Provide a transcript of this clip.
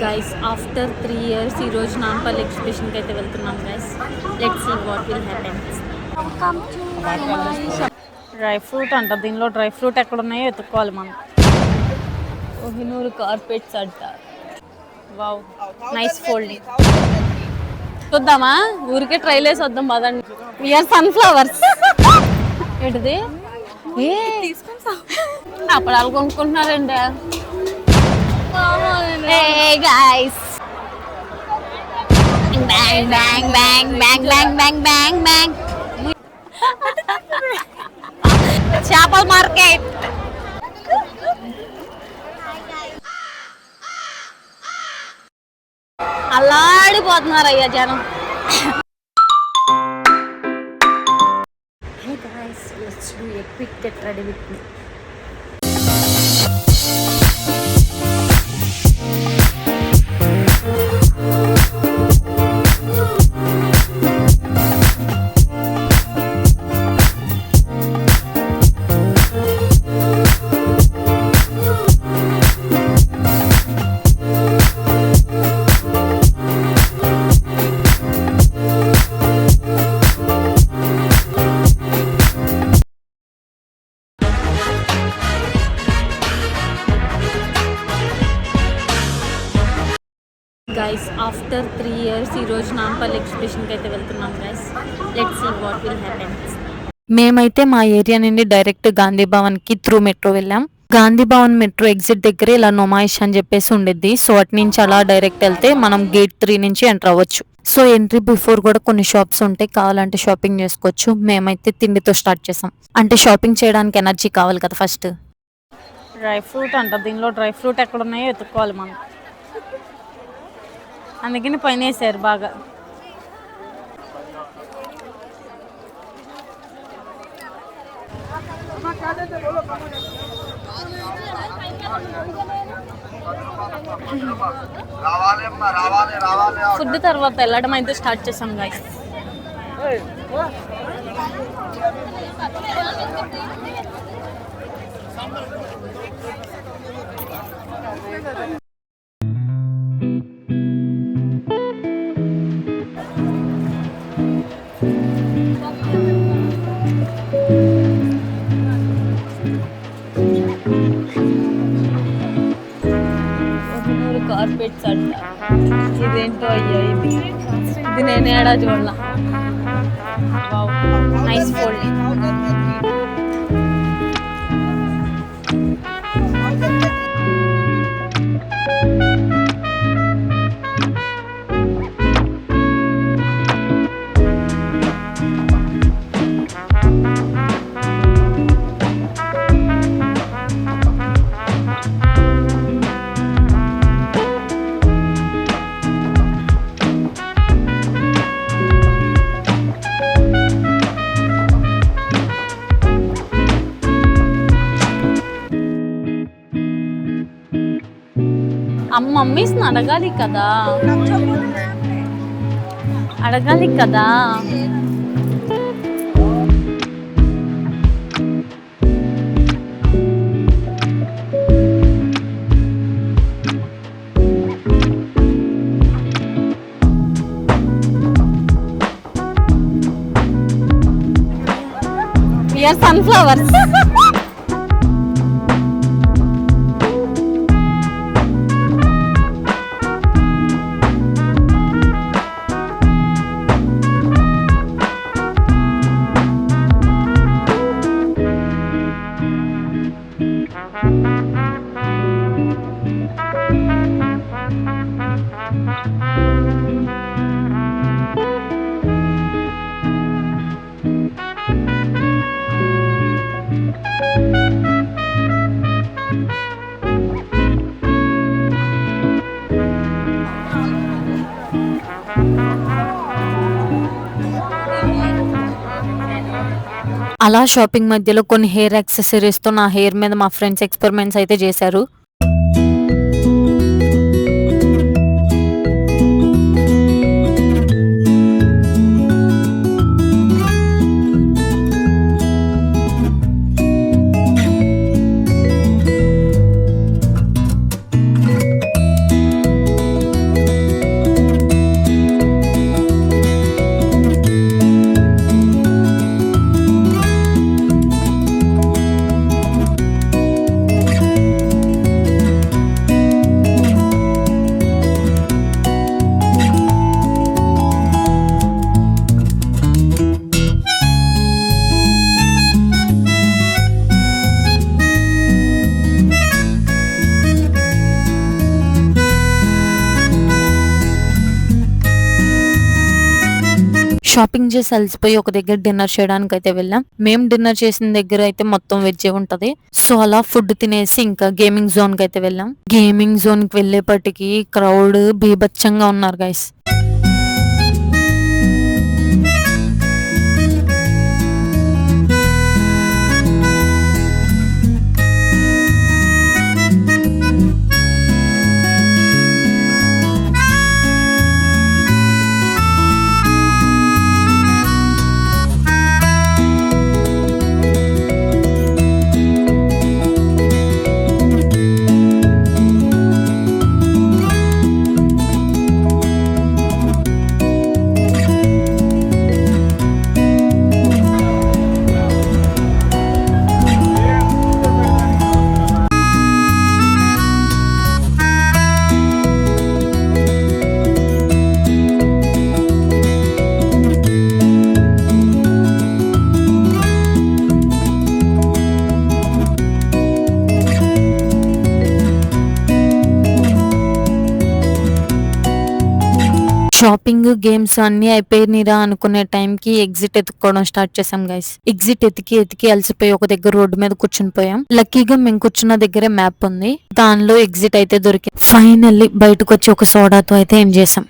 Guys after 3 years ఈ రోజు నాంపల్లి ఎగ్జిబిషన్కి అయితే వెళ్తున్నాం guys. Let's see what will happen. Dry fruit అంట, దీనిలో డ్రై ఫ్రూట్ ఎక్కడ ఉన్నాయో ఎత్తుక్కోవాలి మనం. కోహినూరు కార్పెట్స్ అంట. Wow, nice folding. చూద్దామా, ఊరికే ట్రైల్ వేసి వద్దాం పదండి. VR sunflowers. ఏంటిది? అప్పడాలు కొనుక్కుంటున్నారండి. Hey guys, bang bang bang bang bang bang bang bang. చేపల మార్కెట్. అల్లాడిపోతున్నారు అయ్యా జనం. Hey guys, let's do a quick get ready with me. Guys after 3 years ఈ రోజు నాంపల్లి ఎగ్జిబిషన్కి అయితే వెళ్తున్నాం guys. Let's see what will happen. మేమైతే మా ఏరియా నుండి డైరెక్ట్ గాంధీ భవన్కి త్రూ మెట్రో వెళ్ళాం. గాంధీ భవన్ మెట్రో ఎగ్జిట్ దగ్గర ఇలా నొమాయిష్ అని చెప్పేసి ఉండిద్ది. సో అటు నుంచి అలా డైరెక్ట్ వెళ్తే మనం గేట్ 3 నుంచి ఎంటర్ అవ్వచ్చు. సో ఎంట్రీ బిఫోర్ కూడా కొన్ని షాప్స్ ఉంటాయి, కావాలంటే షాపింగ్ చేసుకోవచ్చు. మేమైతే తిండితో స్టార్ట్ చేసాం, అంటే షాపింగ్ చేయడానికి ఎనర్జీ కావాలి కదా ఫస్ట్. డ్రై ఫ్రూట్ అంట, దీనిలో డ్రై ఫ్రూట్ ఎక్కడ ఉన్నాయో ఎత్తుక్కోవాలి మనం. అందుకని పైన వేసారు బాగా. ఫుడ్ తర్వాత వెళ్ళడం అయితే స్టార్ట్ చేసాం గైస్. కార్పెట్స్ అంట. ఇదేంటో అయ్యా, ఇది నేను ఏడా చూడలా. Wow, nice folding. మమ్మీస్ని అడగాలి కదా, అడగాలి కదా. We are sunflowers. అలా షాపింగ్ మధ్యలో కొన్ని హెయిర్ యాక్సెసరీస్తో నా హెయిర్ మీద మా ఫ్రెండ్స్ ఎక్స్పెరిమెంట్స్ అయితే చేశారు. షాపింగ్ చేసి అలసిపోయి ఒక దగ్గర డిన్నర్ చేయడానికి అయితే వెళ్ళాం. మేము డిన్నర్ చేసిన దగ్గర అయితే మొత్తం వెజ్ ఉంటది. సో అలా ఫుడ్ తినేసి ఇంకా గేమింగ్ జోన్ కి అయితే వెళ్ళాం. గేమింగ్ జోన్ కి వెళ్ళేపటికి క్రౌడ్ బీభత్సంగా ఉన్నారు గైస్. షాపింగ్ గేమ్స్ అన్ని అయిపోయినరా అనుకునే టైంకి ఎగ్జిట్ ఎత్తుకోవడం స్టార్ట్ చేసాం గైస్. ఎగ్జిట్ ఎతికి అలసిపోయి ఒక దగ్గర రోడ్డు మీద కూర్చుని పోయాం. లక్కీగా మేము కూర్చున్న దగ్గరే మ్యాప్ ఉంది, దానిలో ఎగ్జిట్ అయితే దొరికింది. ఫైనల్లీ బయటకు వచ్చి ఒక సోడాతో అయితే ఏం చేసాం.